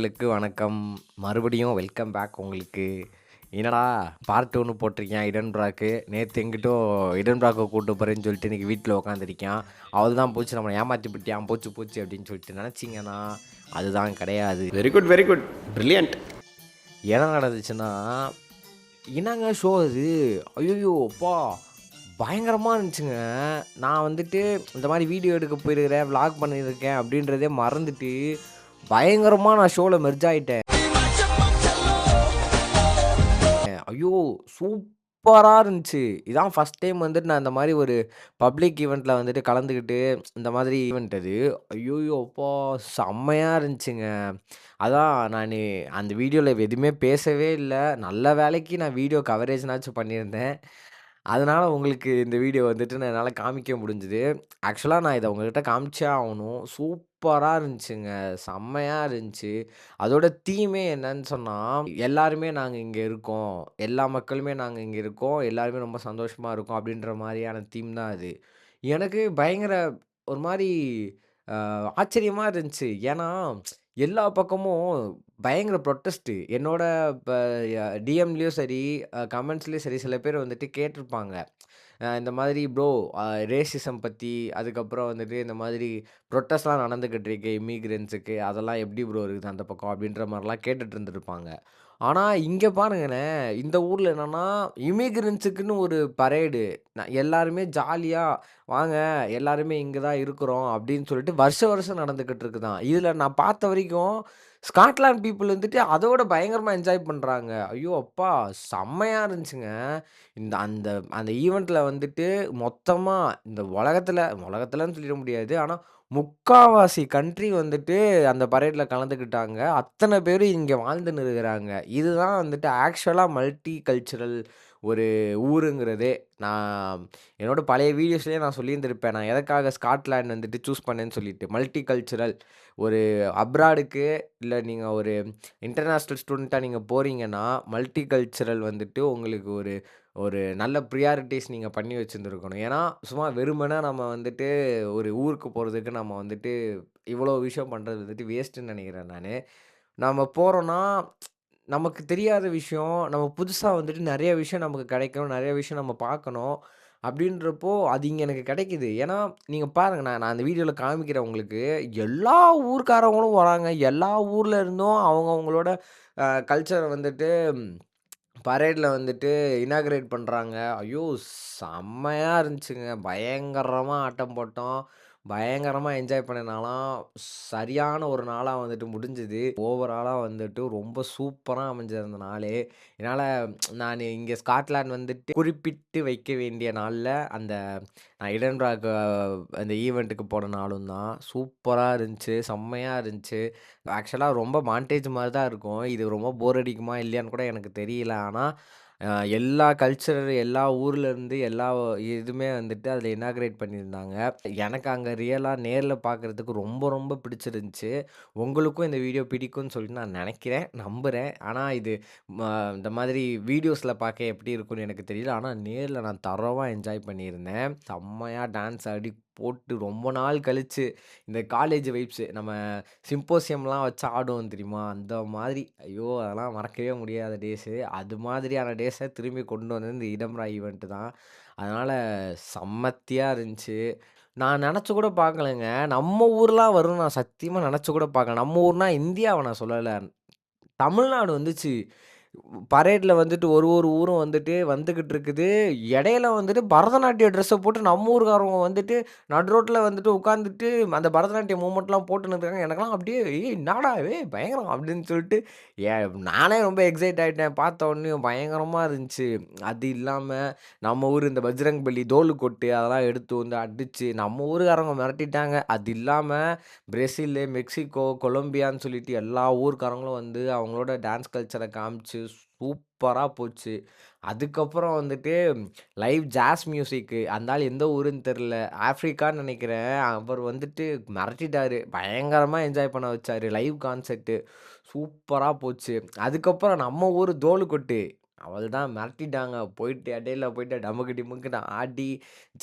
நண்பர்களுக்கு வணக்கம். மறுபடியும் வெல்கம் பேக் உங்களுக்கு. என்னடா பார்ட் 1 போட்டிருக்கேன் இடன் ப்ராக்கு. நேத்து எங்கிட்டோ இடன் ப்ராக்க கூட்டு போறேன்னு சொல்லிட்டு இன்னைக்கு வீட்ல உட்காந்துருக்கான். அவ்வளதான் போச்சு நம்மள ஏமாத்தி புட்டியான். போச்சு போச்சு அப்படின்னு சொல்லிட்டு நினச்சிங்கன்னா, அதுதான் கிடையாது. Very good very good brilliant. என்ன நடந்துச்சுன்னா, என்னங்க ஷோ அது? ஐய்யய்யோ! அப்பா! பயங்கரமா இருந்துச்சுங்க. நான் வந்துட்டு இந்த மாரி வீடியோ எடுக்க போயிருக்கிறேன், விளாக் பண்ணியிருக்கேன் அப்படின்றதே மறந்துட்டு, பயங்கரமா நான் ஷோல மெர்ஜ் ஆயிட்டேன். ஐயோ! சூப்பரா இருந்துச்சு. இதான் ஃபர்ஸ்ட் டைம் வந்துட்டு நான் இந்த மாரி ஒரு பப்ளிக் ஈவென்ட்ல வந்துட்டு கலந்துக்கிட்டு, இந்த மாதிரி ஈவென்ட் அது. ஐய்யய்யோ! அப்பா! செம்மையா இருந்துச்சுங்க. அதான் நானு அந்த வீடியோல எதுவுமே பேசவே இல்ல. நல்ல வேளைக்கு நான் வீடியோ கவரேஜ்னாச்சும் பண்ணியிருந்தேன். அதனால உங்களுக்கு இந்த வீடியோ வந்துட்டு நான் என்னால காமிக்க முடிஞ்சது. ஆக்சுவலா நான் இத உங்ககிட்ட காமிச்சே ஆவணும். சூப்பரா இருந்துச்சுங்க. செம்மையா இருந்துச்சு. அதோட தீமே என்னன்னு சொன்னா, எல்லாருமே நாங்க இங்க இருக்கோம். எல்லா மக்களுமே நாங்க இங்க இருக்கோம். எல்லாருமே ரொம்ப சந்தோஷமா இருக்கோம். அப்படின்ற மாரியான தீம் தான் அது. எனக்கு பயங்கர ஒரு மாரி அ ஆச்சரியமா இருந்துச்சு. ஏன்னா, எல்லா பக்கமும் பயங்கர ப்ரொட்டஸ்ட்டு. என்னோட இப்ப டிஎம்லயும் சரி, கமெண்ட்ஸ்லயும் சரி சில பேர் வந்துட்டு கேட்டிருப்பாங்க. இந்த மாதிரி ப்ரோ ரேசிசம் பத்தி, அதுக்கப்புறம் வந்துட்டு இந்த மாதிரி ப்ரொட்டஸ்ட்லாம் நடந்துகிட்டு இருக்கு இமிகிரண்ட்ஸுக்கு. அதெல்லாம் எப்படி ப்ரோ இருக்குது அந்த பக்கம்? அப்படின்ற மாரிலாம் கேட்டுட்டு இருந்திருப்பாங்க. ஆனா, இங்க பாருங்களேன், இந்த ஊர்ல என்னன்னா, இமிகிரண்ட்ஸுக்குன்னு ஒரு பரேடு. எல்லாருமே ஜாலியா வாங்க எல்லாருமே இங்க தான் இருக்கிறோம் அப்படின்னு சொல்லிட்டு வருஷம் வருஷம் நடந்துகிட்டு இருக்குதாம். இதுல நான் பார்த்த வரைக்கும் ஸ்காட்லாண்ட் பீப்பிள் வந்துட்டு அதோட பயங்கரமா என்ஜாய் பண்றாங்க. ஐயோ! அப்பா! செம்மையா இருந்துச்சுங்க. இந்த அந்த அந்த ஈவென்ட்ல வந்துட்டு மொத்தமா இந்த உலகத்துலன்னு சொல்லிட முடியாது. ஆனா, முக்காவாசி கண்ட்ரி வந்துட்டு அந்த பரேட்ல கலந்துக்கிட்டாங்க. அத்தன பேரும் இங்க வாழ்ந்துன்னு இருக்கிறாங்க. இதுதான் வந்துட்டு ஆக்சுவலா மல்டி கல்ச்சுரல் ஒரு ஊருங்கிறதே. நான் என்னோட பழைய வீடியோஸ்லயே நான் சொல்லியிருந்திருப்பேன். நான் எதற்காக ஸ்காட்லாண்ட் வந்துட்டு சூஸ் பண்ணேன்னு சொல்லிட்டு. மல்டி கல்ச்சுரல் ஒரு அப்ராடுக்கு இல்ல நீங்க ஒரு இன்டர்நேஷனல் ஸ்டூடெண்ட்டா நீங்க போறீங்கன்னா, மல்டி கல்ச்சுரல் வந்துட்டு உங்களுக்கு ஒரு ஒரு நல்ல ப்ரியாரிட்டீஸ் நீங்க பண்ணி வச்சிருந்திருக்கணும். ஏன்னா, சும்மா வெறுமனே நம்ம வந்துட்டு ஒரு ஊருக்கு போறதுக்கு நம்ம வந்துட்டு இவ்வளோ விஷயம் பண்றது வந்துட்டு வேஸ்ட்டுன்னு நெனைக்கிறேன் நானு. நாம போறோம்னா, நமக்கு தெரியாத விஷயம், நம்ம புதுசா வந்துட்டு நெறைய விஷயம் நமக்கு கிடைக்கும். நெறைய விஷயம் நம்ம பார்க்கணும். அப்படின்றப்போ, அது இங்க எனக்கு கிடைக்குது. ஏன்னா, நீங்க பாருங்க நான் நான் அந்த வீடியோல காமிக்கிறேன் உங்களுக்கு. எல்லா ஊர்க்காரவங்களும் வராங்க. எல்லா ஊர்ல இருந்தும் அவங்கவங்களோட கல்ச்சர வந்துட்டு பரேட்ல வந்துட்டு இனாகரேட் பண்றாங்க. ஐயோ! செம்மையா இருந்துச்சுங்க. பயங்கரமா ஆட்டம் போட்டோம். பயங்கரமா என்ஜாய் பண்ணேன் நான்லாம். சரியான ஒரு நாளா வந்துட்டு முடிஞ்சது. ஓவராலா வந்துட்டு ரொம்ப சூப்பரா அமைஞ்சது அந்த நாளே. என்னால நானு இங்க ஸ்காட்லாண்ட் வந்துட்டு குறிப்பிட்டு வைக்க வேண்டிய நாள்ல அந்த நான் எடின்பர்க் அந்த ஈவென்ட்‌டுக்கு போன நாளும் தான். சூப்பரா இருந்துச்சு. செம்மையா இருந்துச்சு. ஆக்சுவலா ரொம்ப மான்டேஜ் மாரி தான் இருக்கும். இது ரொம்ப போர் அடிக்குமா இல்லையான்னு கூட எனக்கு தெரியல. ஆனா, அ எல்லா கல்ச்சர் எல்லா ஊர்ல இருந்து எல்லா இதுவுமே வந்துட்டு அதில இனாகரேட் பண்ணியிருந்தாங்க. எனக்கு அங்க ரியலா நேர்ல பார்க்கறதுக்கு ரொம்ப ரொம்ப பிடிச்சிருந்துச்சு. உங்களுக்கும் இந்த வீடியோ பிடிக்கும்னு சொல்லிட்டு நான் நெனைக்கிறேன், நம்புறேன். ஆனா இது ம இந்த மாதிரி வீடியோஸ்ல பார்க்க எப்படி இருக்கும்னு எனக்கு தெரியல. ஆனா நேர்ல நான் தரோவா என்ஜாய் பண்ணியிருந்தேன். செம்மையா டான்ஸ் ஆடி போட்டு ரொம்ப நாள் கழிச்சு இந்த காலேஜ் வைப்ஸ் நம்ம சிம்போசியம்லாம் வச்சு ஆடுவோம் தெரியுமா? அந்த மாதிரி ஐயோ! அதெல்லாம் மறக்கவே முடியாத டேஸு. அது மாதிரியான டேஸ திரும்பி கொண்டு வந்தது இந்த இடம்ரா ஈவென்ட் தான். அதனால செம்மத்தியா இருந்துச்சு. நான் நெனச்சு கூட பார்க்கலங்க. நம்ம ஊர்லாம் வரும்னு நான் சத்தியமா நெனச்சு கூட பார்க்கல. நம்ம ஊர்னா இந்தியாவ நான் சொல்லல. தமிழ்நாடு வந்துச்சு. பரேட்ல வந்துட்டு ஒரு ஒரு ஊரும் வந்துட்டு வந்துகிட்டு இருக்குது. இடையில வந்துட்டு பரதநாட்டிய ட்ரெஸ்ஸ போட்டு நம்ம ஊர்க்காரவங்க வந்துட்டு நடு ரோட்ல வந்துட்டு உட்காந்துட்டு அந்த பரதநாட்டிய மூவ்மெண்ட்லாம் போட்டுன்னு இருக்காங்க. எனக்கெல்லாம் அப்படியே "ஏய் என்னடா பயங்கரம்" அப்படின்னு சொல்லிட்டு நானே ரொம்ப எக்ஸைட் ஆயிட்டேன். பார்த்த உடனேயும் பயங்கரமா இருந்துச்சு. அது இல்லாம நம்ம ஊர் இந்த பஜ்ரங் பலி, தோலு கொட்டு அதெல்லாம் எடுத்து வந்து அடிச்சு நம்ம ஊருக்காரங்க மிரட்டிட்டாங்க. அது இல்லாம பிரேசிலு, மெக்சிகோ, கொலம்பியான்னு சொல்லிட்டு எல்லா ஊர்க்காரங்களும் வந்து அவங்களோட டான்ஸ் கல்ச்சர காமிச்சு சூப்பரா போச்சு. அதுக்கப்புறம் வந்துட்டு லைவ் ஜாஸ் மியூசிக்கு அந்த ஆள் எந்த ஊருன்னு தெரியல. ஆஃப்ரிக்கான்னு நெனைக்கிறேன். அவர் வந்துட்டு மிரட்டிட்டாரு. பயங்கரமா என்ஜாய் பண்ண வச்சாரு. லைவ் கான்செர்ட்டு. சூப்பரா போச்சு. அதுக்கப்புறம் நம்ம ஊரு தோலுக்கொட்டு. அவள்தான் மிரட்டிட்டாங்க. போயிட்டு இடையில போயிட்டு டமுக்கு டிமுக்குன்னு ஆடி,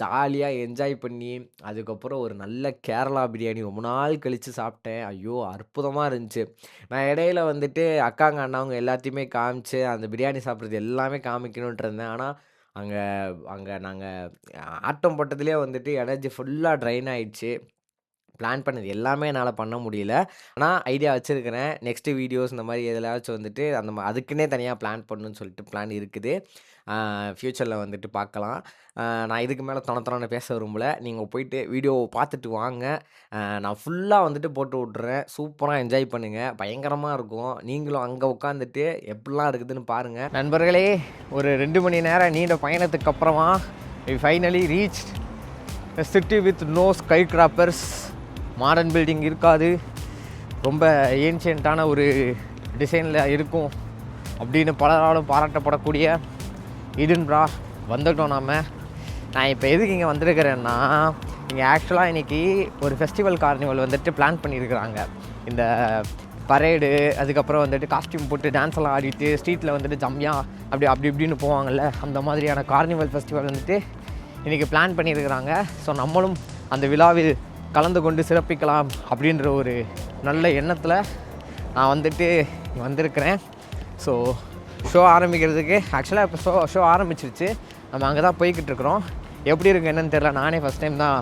ஜாலியா என்ஜாய் பண்ணி, அதுக்கப்புறம் ஒரு நல்ல கேரளா பிரியாணி ரொம்ப நாள் கழிச்சு சாப்பிட்டேன். ஐயோ! அற்புதமா இருந்துச்சு. நான் இடையில வந்துட்டு அக்காங்க, அண்ணாங்க எல்லாத்தையுமே காமிச்சு, அந்த பிரியாணி சாப்பிட்றது எல்லாமே காமிக்கணுன்ட்டு இருந்தேன். ஆனா, அங்க அங்க நாங்க ஆட்டம் போட்டதிலேயே வந்துட்டு எனர்ஜி ஃபுல்லா ட்ரைன் ஆயிடுச்சு. பிளான் பண்ணது எல்லாமே என்னால பண்ண முடியல. ஆனா ஐடியா வச்சிருக்கிறேன். நெக்ஸ்ட் வீடியோஸ் இந்த மாரி எதுலயாச்சும் வந்துட்டு அதுக்குன்னே தனியா பிளான் பண்ணணும்னு சொல்லிட்டு பிளான் இருக்குது. ஃப்யூச்சர்ல வந்துட்டு பார்க்கலாம். நான் இதுக்கு மேல தொண தொணன்னு பேச விரும்பல. நீங்க போயிட்டு வீடியோவ பார்த்துட்டு வாங்க. நான் ஃபுல்லா வந்துட்டு போட்டு விட்டுறேன். சூப்பரா என்ஜாய் பண்ணுங்க. பயங்கரமா இருக்கும். நீங்களும் அங்க உட்காந்துட்டு எப்படிலாம் இருக்குதுன்னு பாருங்க. நண்பர்களே, ஒரு 2 மணி நேரம் நீண்ட பயணத்துக்கு அப்புறமா we finally reached a city with no skyscrapers. Modern building இருக்காது. ரொம்ப ஏன்ஷியன்ட்டான ஒரு டிசைனில் இருக்கும் அப்படின்னு பலராலும் பாராட்டப்படக்கூடிய எடின்பரா வந்துட்டோம் நாம். நான் இப்போ எதுக்கு இங்கே வந்திருக்கிறேன்னா, இங்கே ஆக்சுவலாக இன்றைக்கி ஒரு ஃபெஸ்டிவல் கார்னிவல் வந்துட்டு பிளான் பண்ணியிருக்கிறாங்க. இந்த பரேடு, அதுக்கப்புறம் வந்துட்டு காஸ்டியூம் போட்டு டான்ஸ் எல்லாம் ஆடிட்டு ஸ்ட்ரீட்டில் வந்துட்டு ஜம்மியாக அப்படி இப்படின்னு போவாங்கள்ல, அந்த மாதிரியான கார்னிவல் ஃபெஸ்டிவல் வந்துட்டு இன்றைக்கி பிளான் பண்ணியிருக்கிறாங்க. ஸோ நம்மளும் அந்த விழாவில் கலந்து கொண்டு சிறப்பிக்கலாம் அப்படின்ற ஒரு நல்ல எண்ணத்தில் நான் வந்துட்டு வந்திருக்கிறேன். ஸோ ஷோ ஆரம்பிக்கிறதுக்கு ஆக்சுவலாக இப்போ ஷோ ஆரம்பிச்சிருச்சு. நம்ம அங்கே தான் போய்கிட்டு இருக்கிறோம். எப்படி இருக்குது என்னன்னு தெரியல. நானே ஃபஸ்ட் டைம் தான்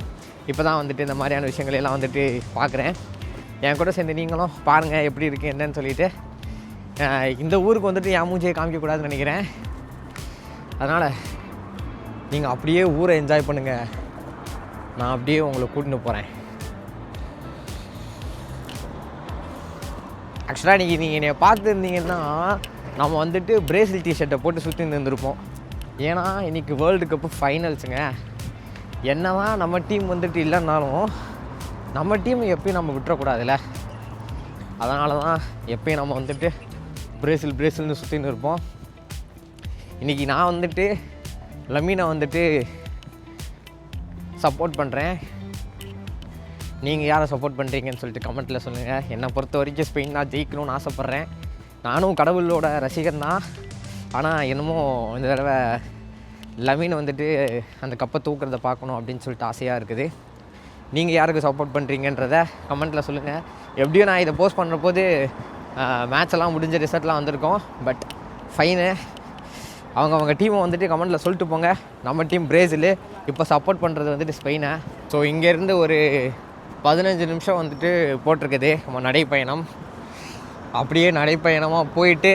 இப்போ தான் வந்துட்டு இந்த மாதிரியான விஷயங்களெல்லாம் வந்துட்டு பார்க்குறேன். என் கூட சேர்ந்து நீங்களும் பாருங்கள் எப்படி இருக்குது என்னன்னு சொல்லிவிட்டு. இந்த ஊருக்கு வந்துட்டு என் மூஞ்சியை காமிக்கக்கூடாதுன்னு நினைக்கிறேன். அதனால் நீங்கள் அப்படியே ஊரை என்ஜாய் பண்ணுங்கள். நான் அப்படியே உங்களை கூட்டின்னு போகிறேன். ஆக்சுவலாக நீங்கள் என்னை பார்த்துருந்தீங்கன்னா நம்ம வந்துட்டு பிரேசில் டிஷர்ட்டை போட்டு சுற்றி இருந்திருப்போம். ஏன்னா இன்றைக்கி வேர்ல்டு கப்பு ஃபைனல்ஸுங்க. என்ன தான் நம்ம டீம் வந்துட்டு இல்லைன்னாலும் நம்ம டீம் எப்பயும் நம்ம விட்டுறக்கூடாதுல்ல. அதனால தான் எப்பயும் நம்ம வந்துட்டு பிரேசில்னு சுற்றின்னு இருப்போம். இன்றைக்கி நான் வந்துட்டு லமீனை வந்துட்டு சப்போர்ட் பண்ணுறேன். நீங்கள் யாரை சப்போர்ட் பண்ணுறீங்கன்னு சொல்லிட்டு கமெண்ட்டில் சொல்லுங்கள். என்னை பொறுத்த வரைக்கும் ஸ்பெயின் தான் ஜெயிக்கணும்னு ஆசைப்பட்றேன். நானும் கடவுளோட ரசிகன் தான். ஆனால் என்னமோ இந்த தடவை லமீன் வந்துட்டு அந்த கப்பை தூக்குறத பார்க்கணும் அப்படின்னு சொல்லிட்டு ஆசையாக இருக்குது. நீங்கள் யாருக்கு சப்போர்ட் பண்ணுறீங்கன்றத கமெண்ட்டில் சொல்லுங்கள். எப்படியும் நான் இதை போஸ்ட் பண்ணுற போது மேட்செல்லாம் முடிஞ்ச ரிசல்ட்லாம் வந்திருக்கோம். பட் ஃபைனு அவங்க டீமை வந்துட்டு கமெண்ட்டில் சொல்லிட்டு போங்க. நம்ம டீம் பிரேசிலு, இப்போ சப்போர்ட் பண்ணுறது வந்துட்டு ஸ்பெயினை. ஸோ இங்கேருந்து ஒரு 15 நிமிஷம் வந்துட்டு போட்டிருக்குது நம்ம நடைப்பயணம். அப்படியே நடைப்பயணமாக போயிட்டு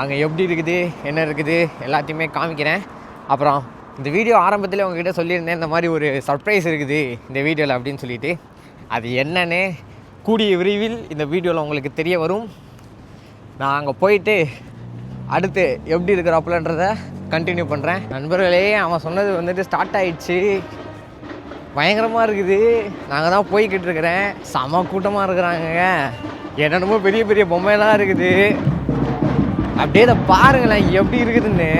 அங்கே எப்படி இருக்குது என்ன இருக்குது எல்லாத்தையுமே காமிக்கிறேன். அப்புறம் இந்த வீடியோ ஆரம்பத்தில் உங்ககிட்ட சொல்லியிருந்தேன் இந்த மாதிரி ஒரு சர்ப்ரைஸ் இருக்குது இந்த வீடியோவில் அப்படின்னு சொல்லிட்டு. அது என்னன்னு கூடிய விரைவில் இந்த வீடியோவில் உங்களுக்கு தெரிய வரும். நான் அங்கே போயிட்டு அடுத்து எப்படி இருக்கிறாப்புலன்றதை கண்டினியூ பண்ணுறேன். நண்பர்களே, அவன் சொன்னது வந்துட்டு ஸ்டார்ட் ஆகிடுச்சு. பயங்கரமாக இருக்குது. நாங்கள் தான் போய்கிட்டு இருக்கிறேன். செம கூட்டமாக இருக்கிறாங்க. என்னென்னமோ பெரிய பெரிய பொம்மையெல்லாம் இருக்குது. அப்படியே இதை பாருங்களேன் எப்படி இருக்குதுன்னு.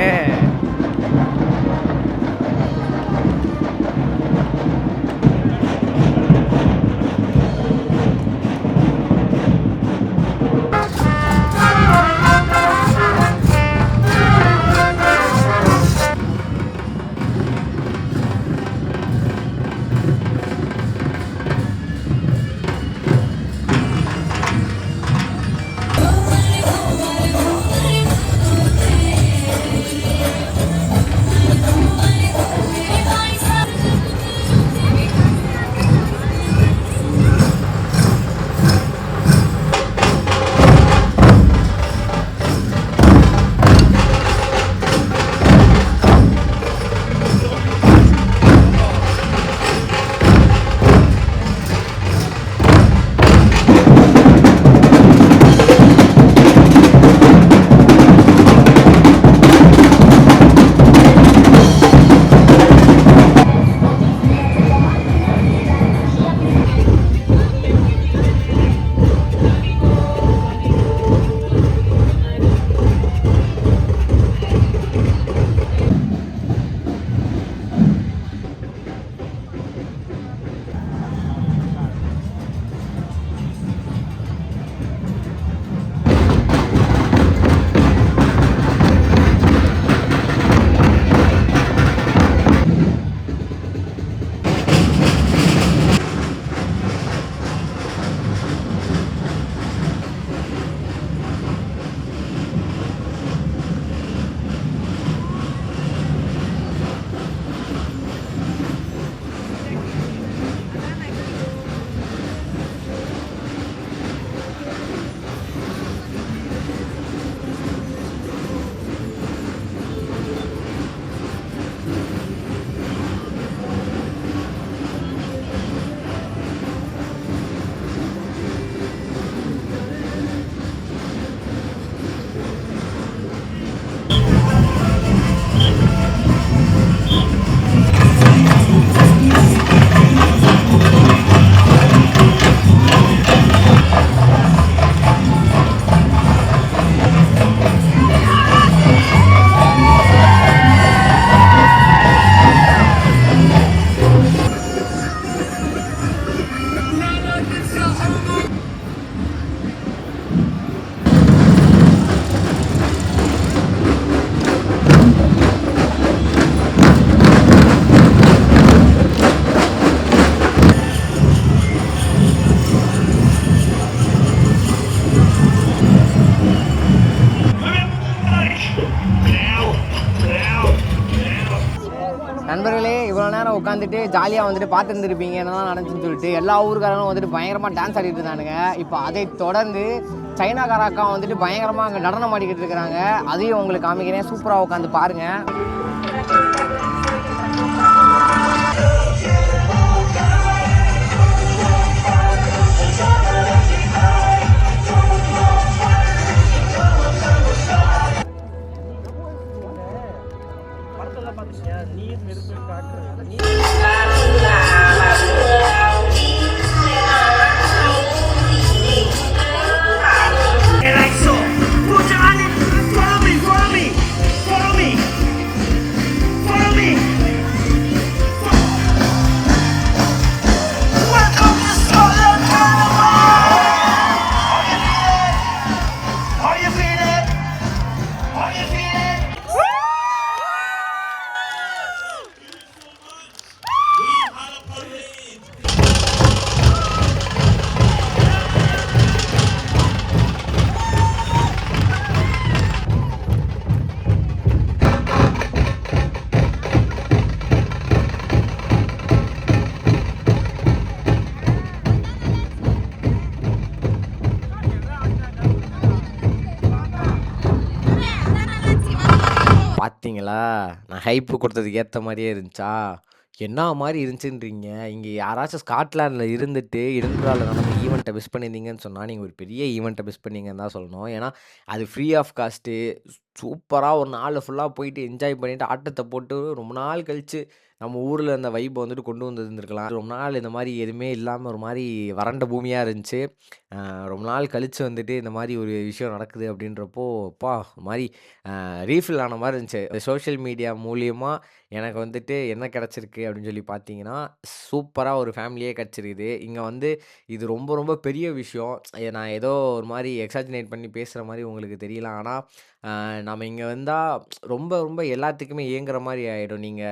நண்பர்களே, இவ்வளோ நேரம் உட்காந்துட்டு ஜாலியாக வந்துட்டு பார்த்துருந்துருப்பீங்க என்னதான் நடந்துச்சுன்னு சொல்லிட்டு. எல்லா ஊருக்காரங்களும் வந்துட்டு பயங்கரமாக டான்ஸ் ஆடிட்டு இருந்தானுங்க. இப்போ அதை தொடர்ந்து சைனாக்கார வந்துட்டு பயங்கரமாக அங்கே நடனம் ஆடிக்கிட்டு இருக்கிறாங்க. அதையும் உங்களுக்கு காமிக்கிறேன், சூப்பராக உட்காந்து பாருங்கள். நீர் நெருப்பு காற்று பார்த்தீங்களா? நான் ஹைப்பு கொடுத்ததுக்கு ஏத்த மாரியே இருந்துச்சா? என்னா மாரி இருந்துச்சுன்றீங்க? இங்க யாராச்சும் ஸ்காட்லாண்ட்ல இருந்துட்டு, எடின்பரால நடந்த ஈவெண்ட்ட மிஸ் பண்ணியிருந்தீங்கன்னு சொன்னா, நீங்க ஒரு பெரிய ஈவெண்ட்ட மிஸ் பண்ணீங்கன்னு தான் சொல்லணும். ஏன்னா, அது ஃப்ரீ ஆஃப் காஸ்ட்டு. சூப்பரா ஒரு நாள் ஃபுல்லா போயிட்டு என்ஜாய் பண்ணிட்டு, ஆட்டத்த போட்டு ரொம்ப நாள் கழிச்சு நம்ம ஊர்ல அந்த வைப்ப வந்துட்டு கொண்டு வந்திருந்திருக்கலாம். ரொம்ப நாள் இந்த மாரி எதுவுமே இல்லாம ஒரு மாரி வறண்ட பூமியா இருந்துச்சு. ரொம்ப நாள் கழிச்சு வந்துட்டு இந்த மாரி ஒரு விஷயம் நடக்குது அப்படின்றப்போ, அப்பா! ஒரு மாரி ரீஃபில் ஆன மாரி இருந்துச்சு. சோஷியல் மீடியா மூலியமா எனக்கு வந்துட்டு என்ன கிடைச்சிருக்கு அப்படின்னு சொல்லி பார்த்தீங்கன்னா, சூப்பரா ஒரு ஃபேமிலியே கிடைச்சிருக்குது. இங்க வந்து இது ரொம்ப ரொம்ப பெரிய விஷயம். நான் ஏதோ ஒரு மாரி எக்ஸாஜினேட் பண்ணி பேசுற மாரி உங்களுக்கு தெரியலாம். ஆனா, நம்ம இங்க வந்தா ரொம்ப ரொம்ப எல்லாத்துக்குமே ஏங்குற மாரி ஆயிடும். நீங்க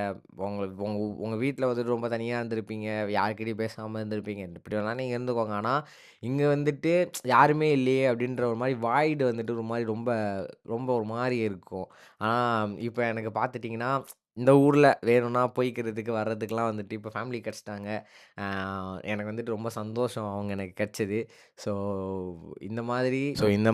உங்க உங்க உங்க வீட்ல வந்துட்டு ரொம்ப தனியா இருந்திருப்பீங்க. யார்கிட்டயும் பேசாம இருந்திருப்பீங்க. எப்படி வேணா நீங்க இருந்துக்கோங்க. ஆனா, இங்க வந்துட்டு யாருமே இல்லையே அப்படின்ற ஒரு மாரி வாய்டு வந்துட்டு ஒரு மாரி ரொம்ப ரொம்ப ஒரு மாரி இருக்கும். ஆனா, இப்ப எனக்கு பார்த்துட்டீங்கன்னா, இந்த ஊர்ல வேணும்னா போய்க்கிறதுக்கு, வர்றதுக்குலாம் வந்துட்டு இப்ப ஃபேமிலி கெடைச்சிட்டாங்க. ஆ எனக்கு வந்துட்டு ரொம்ப சந்தோஷம் அவங்க எனக்கு கெடைச்சது. ஸோ இந்த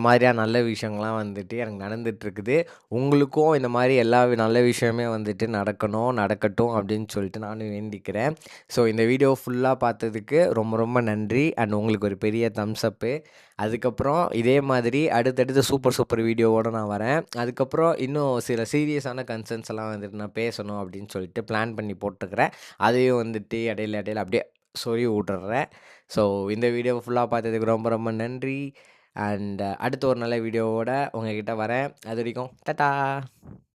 மாதிரியான நல்ல விஷயங்கள்லாம் வந்துட்டு எனக்கு நடந்துட்டுருக்குது. உங்களுக்கும் இந்த மாரி எல்லா நல்ல விஷயமே வந்துட்டு நடக்கணும், நடக்கட்டும் அப்படின்னு சொல்லிட்டு நானும் வேண்டிக்கிறேன். ஸோ இந்த வீடியோ ஃபுல்லா பார்த்ததுக்கு ரொம்ப ரொம்ப நன்றி. அண்ட் உங்களுக்கு ஒரு பெரிய தம்ஸ் அப்பு. அதுக்கப்புறம் இதே மாதிரி அடுத்தடுத்து சூப்பர் சூப்பர் வீடியோவோட நான் வரேன். அதுக்கப்புறம் இன்னும் சில சீரியஸான கன்சர்ன்ஸ் எல்லாம் வந்துட்டு நான் பேசணும் அப்படின்னு சொல்லிட்டு பிளான் பண்ணி போட்டுருக்கிறேன். அதையும் வந்துட்டு இடையில இடையில அப்படியே சொருவி விட்டுர்றேன். ஸோ இந்த வீடியோவ ஃபுல்லா பார்த்ததுக்கு ரொம்ப ரொம்ப நன்றி. அண்ட் அடுத்த ஒரு நல்ல வீடியோவோட உங்ககிட்ட வரேன். அதுவரைக்கும் டாட்டா!